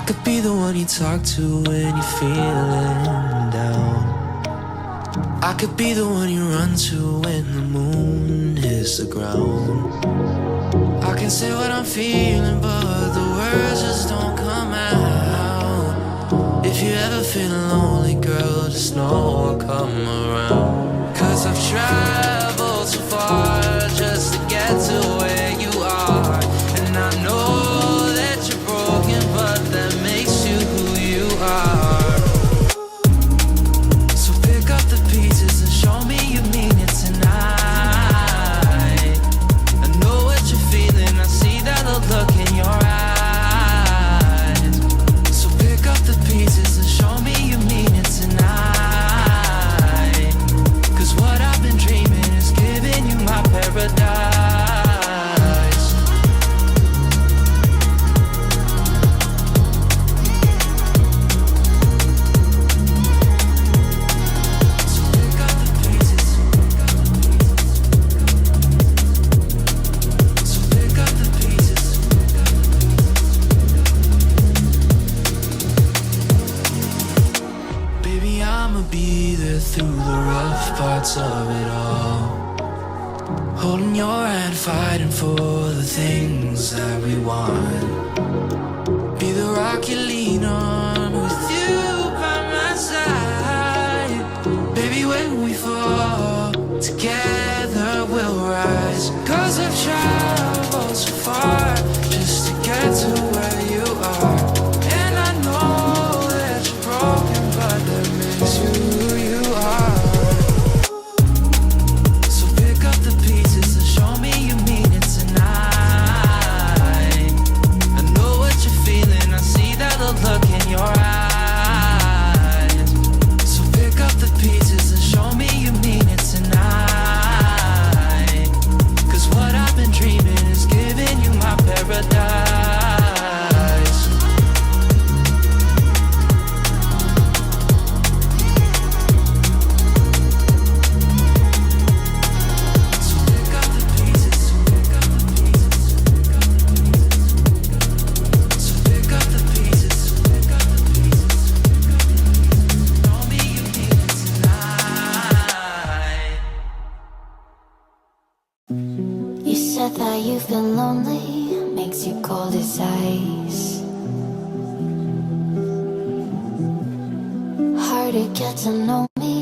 I could be the one you talk to when you're feeling down. I could be the one you run to when the moon hits the ground. I can say what I'm feeling, but the words just don't come out. If you ever feel lonely, girl, just know I'll come around. 'Cause I've traveled so far just to get to where you are. And I know that you're broken, but that makes you who you are. So pick up the pieces and show me you mean it tonight. I know what you're feeling, I see that look in your eyes. So pick up the pieces and show me you mean it tonight. 'Cause what I've been dreaming is giving you my paradise. Be there through the rough parts of it all, holding your hand, fighting for the things that we want. Be the rock you lean on, with you by my side. Baby, when we fall, together we'll rise. 'Cause I've traveled so far just to get to where you are. And I know that you're broken, but that makes you who you are. So pick up the pieces and show me you mean it tonight. I know what you're feeling, I see that look in your eyes. So pick up the pieces and show me you mean it tonight. 'Cause what I've been dreaming is giving you my paradise. That you feel lonely makes you cold as ice. Hard to get to know me,